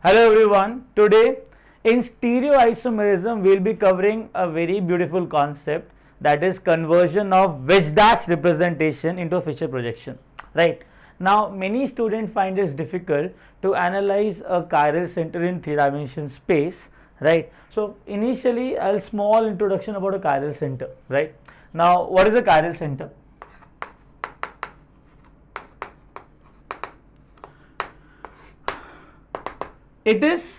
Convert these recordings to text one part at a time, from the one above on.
Hello everyone. Today in stereoisomerism we'll be covering a very beautiful concept, that is conversion of wedge dash representation into a Fisher projection. Right. Now many students find it difficult to analyze a chiral center in 3-dimension space. Right. So initially a small introduction about a chiral center. Right. Now what is a chiral center? It is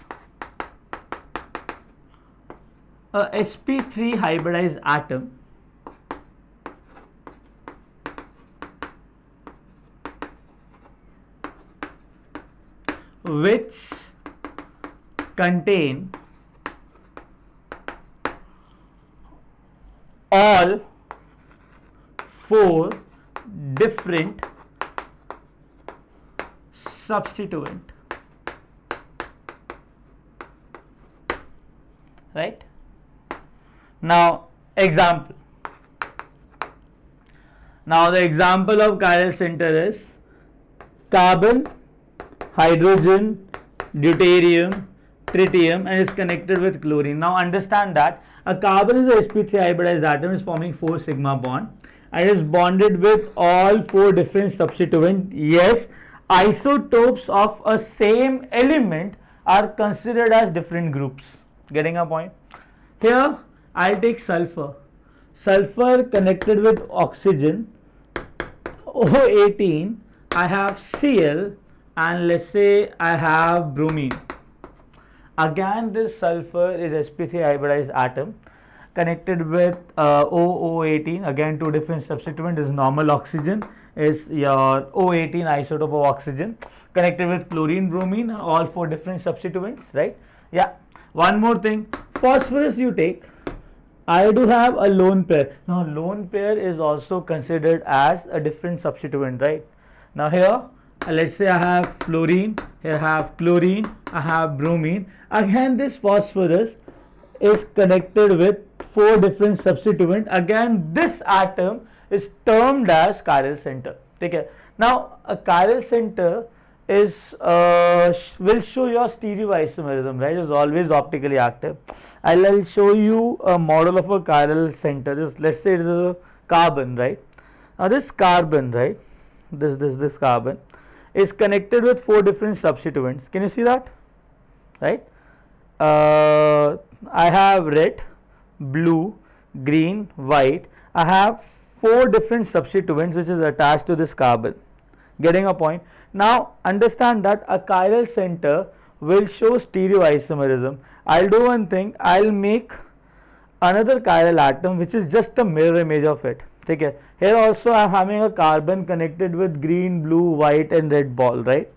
a sp3 hybridized atom which contain all four different substituent. Right. Now example. Now the example of chiral center is carbon, hydrogen, deuterium, tritium, and is connected with chlorine. Now understand that a carbon is a sp3 hybridized atom, is forming 4 sigma bond and is bonded with all 4 different substituents. Yes, isotopes of a same element are considered as different groups. Getting a point? Here I'll take sulfur. Sulfur connected with oxygen, O18, I have Cl, and let's say I have bromine. Again this sulfur is sp3 hybridized atom connected with O18, again 2 different substituent is normal oxygen, is your O18 isotope of oxygen connected with chlorine, bromine, all 4 different substituents, right? Yeah. One more thing, phosphorus you take, I do have a lone pair. Now lone pair is also considered as a different substituent, right? Now here let's say I have fluorine, here I have chlorine, I have bromine. Again this phosphorus is connected with 4 different substituent. Again this atom is termed as chiral center. Take care. Now a chiral center is will show your stereoisomerism, right? It's always optically active. I'll show you a model of a chiral center. Let's say it is a carbon, right? Now this carbon, right? This carbon is connected with 4 different substituents. Can you see that? Right? I have red, blue, green, white. I have 4 different substituents which is attached to this carbon. Getting a point? Now understand that a chiral center will show stereoisomerism. I'll do one thing, I'll make another chiral atom which is just a mirror image of it. Take care. Here also I am having a carbon connected with green, blue, white and red ball, right?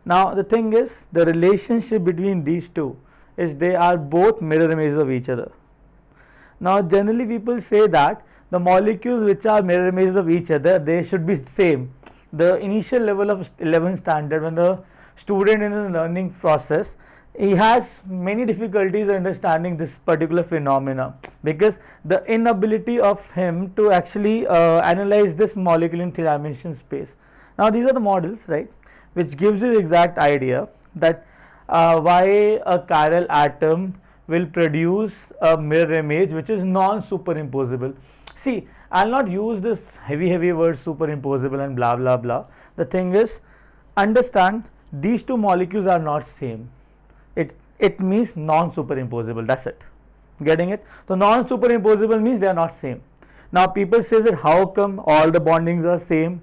Now the thing is, the relationship between these two is they are both mirror images of each other. Now generally people say that the molecules which are mirror images of each other, they should be same. The initial level of 11 standard, when the student in the learning process, he has many difficulties understanding this particular phenomena because the inability of him to actually analyze this molecule in 3-dimension space. Now these are the models, right, which gives you the exact idea that why a chiral atom will produce a mirror image which is non-superimposable. See, I'll not use this heavy word superimposable and blah blah blah. The thing is, understand these 2 molecules are not same. It means non-superimposable. That's it. Getting it? So non-superimposable means they are not same. Now people say that how come all the bondings are same?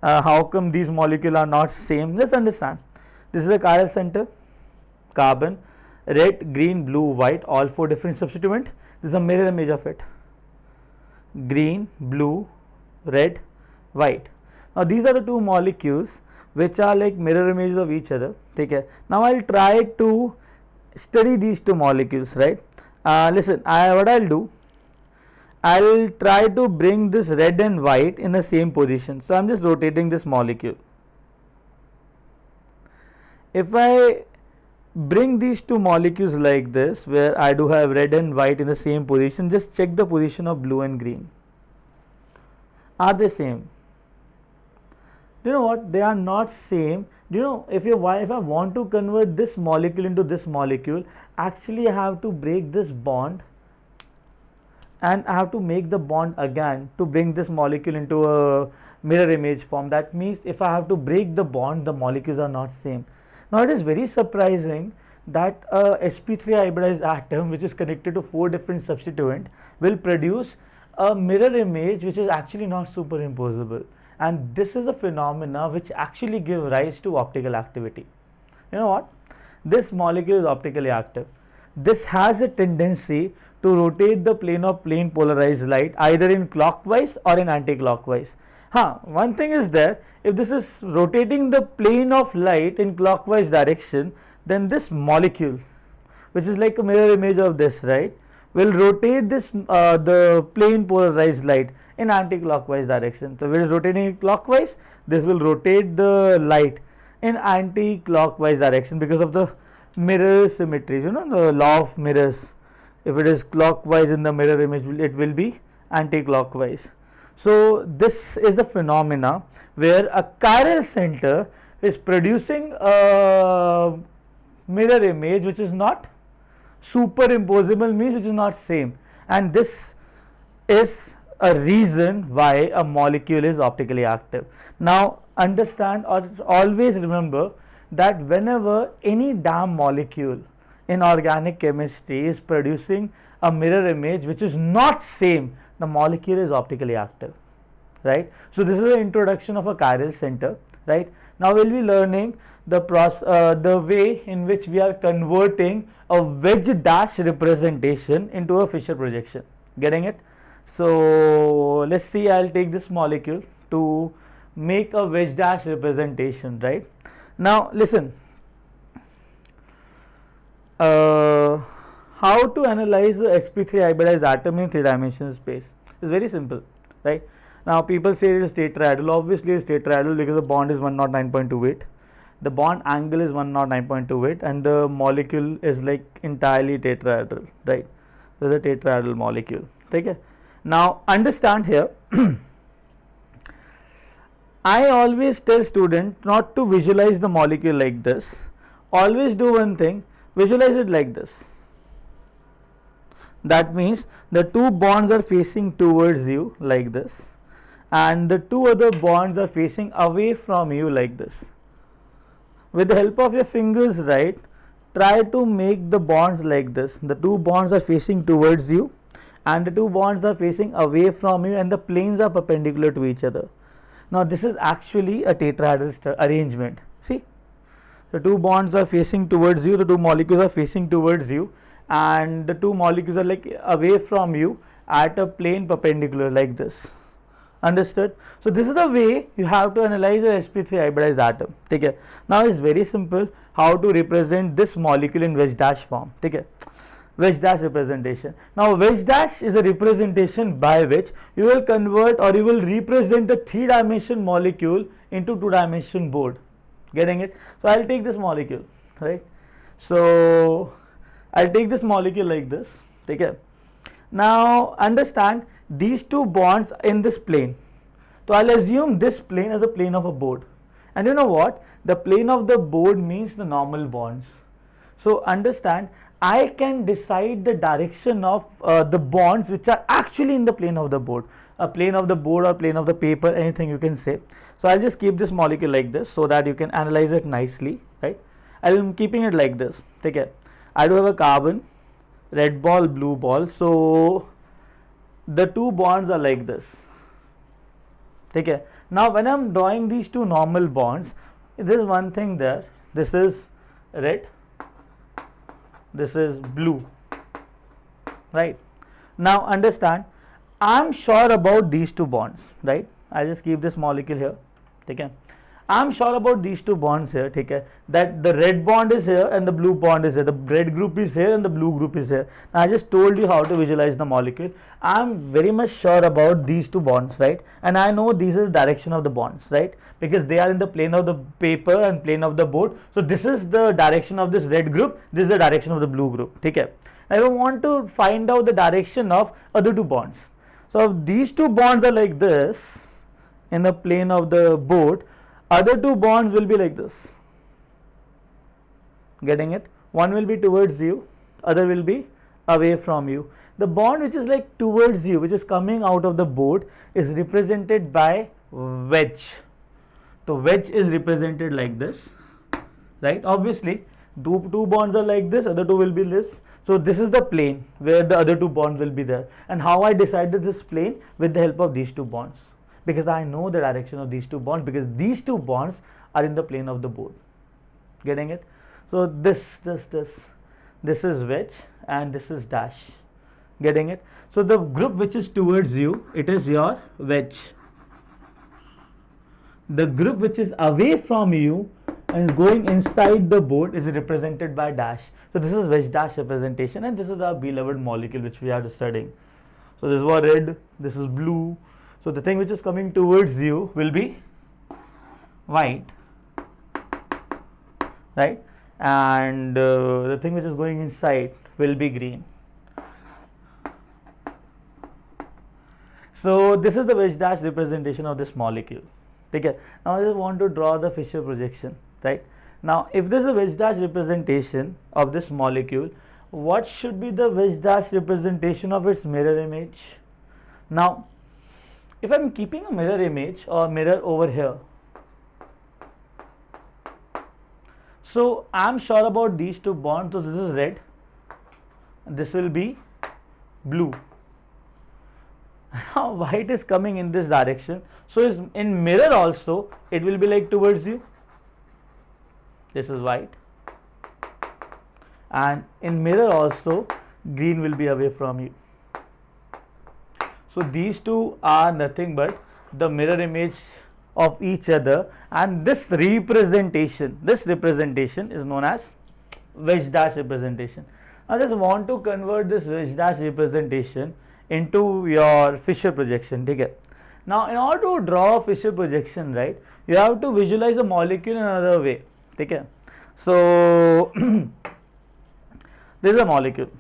How come these molecules are not same? Let's understand. This is a chiral center, carbon, red, green, blue, white, all 4 different substituent. This is a mirror image of it. Green, blue, red, white. Now these are the 2 molecules which are like mirror images of each other. Take care. Now I'll try to study these 2 molecules, right? Listen, what I'll do, I'll try to bring this red and white in the same position. So I'm just rotating this molecule. If I bring these 2 molecules like this, where I do have red and white in the same position, just check the position of blue and green. Are they same? Do you know what? They are not same. Do you know, if I want to convert this molecule into this molecule, actually I have to break this bond and I have to make the bond again to bring this molecule into a mirror image form. That means if I have to break the bond, the molecules are not same. Now it is very surprising that a sp3 hybridized atom which is connected to 4 different substituent will produce a mirror image which is actually not superimposable, and this is a phenomena which actually give rise to optical activity. You know what? This molecule is optically active. This has a tendency to rotate the plane of plane polarized light either in clockwise or in anti-clockwise. One thing is there, if this is rotating the plane of light in clockwise direction, then this molecule, which is like a mirror image of this, right, will rotate this the plane polarized light in anti-clockwise direction. So if it is rotating clockwise, this will rotate the light in anti-clockwise direction because of the mirror symmetry, you know, the law of mirrors. If it is clockwise in the mirror image, it will be anti-clockwise. So this is the phenomena where a chiral center is producing a mirror image which is not superimposable, means which is not same, and this is a reason why a molecule is optically active. Now understand, or always remember, that whenever any damn molecule in organic chemistry is producing a mirror image which is not same, the molecule is optically active, right? So this is the introduction of a chiral center, right? Now we'll be learning the way in which we are converting a wedge dash representation into a Fischer projection. Getting it? So let's see, I'll take this molecule to make a wedge dash representation, right? Now listen, how to analyze the sp3 hybridized atom in 3-dimensional space is very simple, right? Now people say it is tetrahedral. Obviously it is tetrahedral because the bond is 109.28, the bond angle is 109.28, and the molecule is like entirely tetrahedral, right? This is a tetrahedral molecule. Okay. Now understand here, I always tell student not to visualize the molecule like this. Always do one thing, visualize it like this. That means the two bonds are facing towards you like this, and the two other bonds are facing away from you like this. With the help of your fingers, right, try to make the bonds like this. The two bonds are facing towards you and the two bonds are facing away from you, and the planes are perpendicular to each other. Now this is actually a tetrahedral arrangement. See, the two bonds are facing towards you, the two molecules are facing towards you, and the two molecules are like away from you at a plane perpendicular like this. Understood? So this is the way you have to analyze a sp3 hybridized atom. Take care. Now it's very simple how to represent this molecule in wedge dash form. Take care. Wedge dash representation. Now wedge dash is a representation by which you will convert, or you will represent the 3-dimension molecule into 2-dimension board. Getting it? So I'll take this molecule, right? So I'll take this molecule like this. Take care. Now understand these two bonds in this plane. So I'll assume this plane as a plane of a board, and you know what, the plane of the board means the normal bonds. So understand, I can decide the direction of the bonds which are actually in the plane of the board, a plane of the board or plane of the paper, anything you can say. So I'll just keep this molecule like this so that you can analyze it nicely, right? I'm keeping it like this. Take care. I do have a carbon, red ball, blue ball. So the two bonds are like this. Take care. Now when I'm drawing these two normal bonds, there is one thing there. This is red, this is blue, right? Now understand, I'm sure about these two bonds, right? I'll just keep this molecule here. Take care. I'm sure about these two bonds here. Take care. That the red bond is here and the blue bond is here. The red group is here and the blue group is here. Now I just told you how to visualize the molecule. I'm very much sure about these two bonds, right? And I know this is the direction of the bonds, right? Because they are in the plane of the paper and plane of the board. So this is the direction of this red group. This is the direction of the blue group. Take care. Now I want to find out the direction of other two bonds. So if these two bonds are like this in the plane of the board, Other two bonds will be like this. Getting it? One will be towards you, other will be away from you. The bond which is like towards you, which is coming out of the board, is represented by wedge. The wedge is represented like this, right? Obviously, two bonds are like this, other two will be this. So this is the plane where the other two bonds will be there. And how I decided this plane? With the help of these two bonds, because I know the direction of these two bonds, because these two bonds are in the plane of the board. Getting it? So this is wedge and this is dash. Getting it? So the group which is towards you, it is your wedge. The group which is away from you and going inside the board is represented by dash. So this is wedge dash representation, and this is our beloved molecule which we are studying. So this was red, this is blue. So the thing which is coming towards you will be white, right? And the thing which is going inside will be green. So this is the wedge dash representation of this molecule. Okay. Now I just want to draw the Fisher projection, right? Now if this is a wedge dash representation of this molecule, what should be the wedge dash representation of its mirror image? Now if I am keeping a mirror image or mirror over here, so I am sure about these two bonds. So this is red, this will be blue. Now white is coming in this direction, so is in mirror also it will be like towards you. This is white, and in mirror also green will be away from you. So these two are nothing but the mirror image of each other, and this representation is known as wedge dash representation. I just want to convert this wedge dash representation into your Fisher projection. Okay. Now in order to draw a Fisher projection, right, you have to visualize the molecule in another way. Okay. So this is a molecule,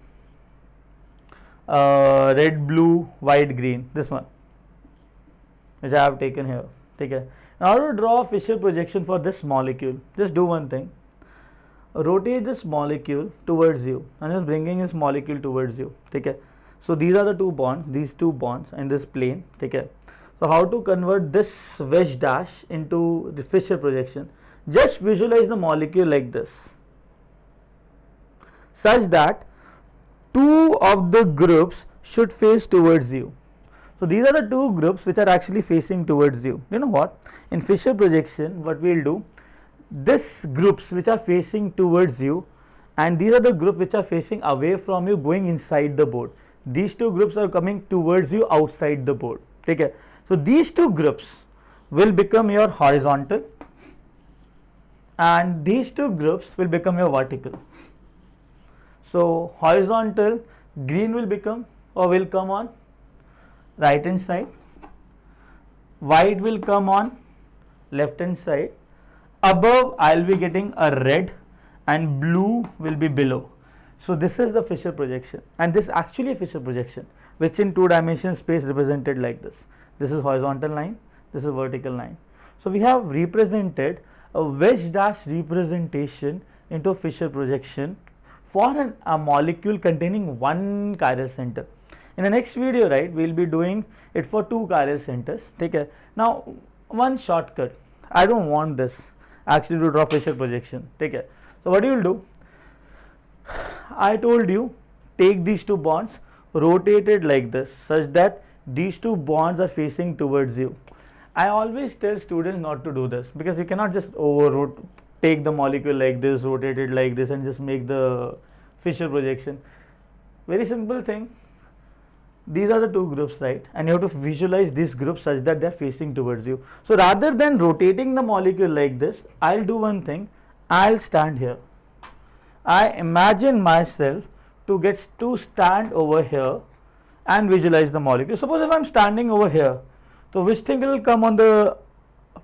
red, blue, white, green, this one which I have taken here. Okay. In order to draw a Fisher projection for this molecule, just do one thing. Rotate this molecule towards you. I'm just bringing this molecule towards you. Okay. So these are the two bonds, these two bonds in this plane. Okay. So how to convert this wedge dash into the Fisher projection? Just visualize the molecule like this, such that two of the groups should face towards you. So these are the two groups which are actually facing towards you. You know what? In Fisher projection, what we will do, this groups which are facing towards you, and these are the groups which are facing away from you, going inside the board. These two groups are coming towards you outside the board. Okay. So these two groups will become your horizontal, and these two groups will become your vertical. So horizontal, green will become or will come on right hand side, white will come on left hand side, above I will be getting a red, and blue will be below. So this is the Fisher projection, and this is actually a Fisher projection which in two dimension space represented like this. This is horizontal line, this is vertical line. So we have represented a wedge dash representation into a Fisher projection for a molecule containing one chiral center. In the next video, right, we will be doing it for two chiral centers. Take care. Now one shortcut, I don't want this actually to draw Fisher projection. Take care. So what you will do, I told you, take these two bonds, rotate it like this, such that these two bonds are facing towards you. I always tell students not to do this, because you cannot just take the molecule like this, rotate it like this, and just make the Fisher projection. Very simple thing. These are the two groups, right, and you have to visualize these groups such that they are facing towards you. So rather than rotating the molecule like this, I'll do one thing. I'll stand here. I imagine myself to stand over here and visualize the molecule. Suppose if I'm standing over here, so which thing will come on the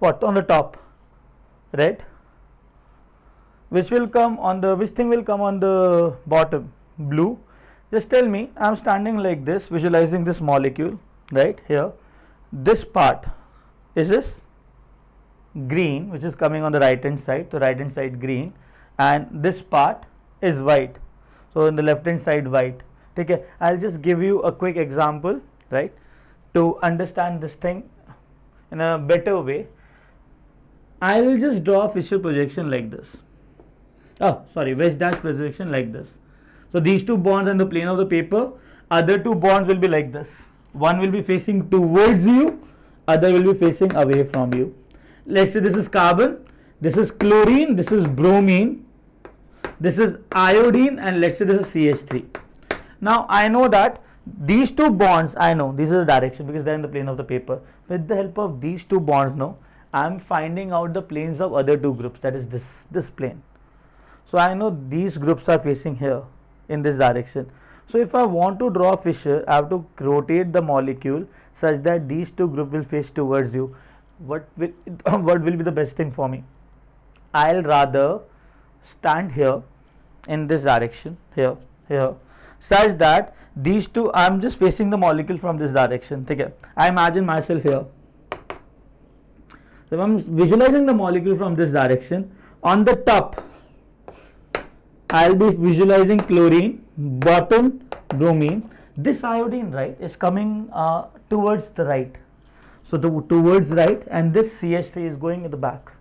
on the top? Red. Which thing will come on the bottom? Blue. Just tell me, I'm standing like this, visualizing this molecule right here. This part is this green, which is coming on the right hand side, so right hand side green, and this part is white, so in the left hand side white. Okay, I'll just give you a quick example, right, to understand this thing in a better way. I will just draw a Fisher projection like this. Oh, sorry, wedge dash projection like this. So these two bonds on the plane of the paper, other two bonds will be like this. One will be facing towards you, other will be facing away from you. Let's say this is carbon, this is chlorine, this is bromine, this is iodine, and let's say this is CH3. Now I know that these two bonds, I know this is the direction because they're in the plane of the paper. With the help of these two bonds now, I am finding out the planes of other two groups, that is this plane. So I know these groups are facing here in this direction. So if I want to draw a Fisher, I have to rotate the molecule such that these two groups will face towards you. What will be the best thing for me? I'll rather stand here in this direction, here, such that these two, I'm just facing the molecule from this direction. Okay, I imagine myself here. So if I'm visualizing the molecule from this direction, on the top I'll be visualizing chlorine, bottom bromine. This iodine, right, is coming towards the right. So towards right, and this CH3 is going at the back.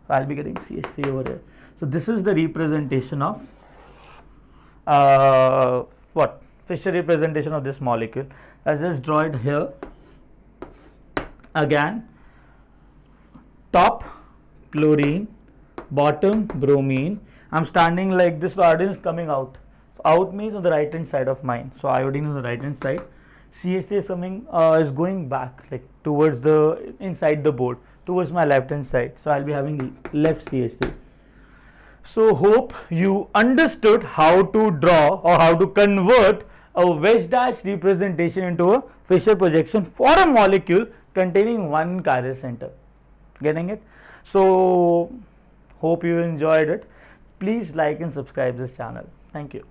So I'll be getting CH3 over here. So this is the representation of Fisher representation of this molecule. I'll just draw it here. Again, top chlorine, bottom bromine. I'm standing like this, so iodine is coming out. So out means on the right hand side of mine. So iodine is on the right hand side. CH3 is coming, is going back, like towards the inside the board, towards my left hand side. So I'll be having left CH3. So hope you understood how to draw or how to convert a wedge dash representation into a Fisher projection for a molecule containing one chiral center. Getting it? So hope you enjoyed it. Please like and subscribe this channel. Thank you.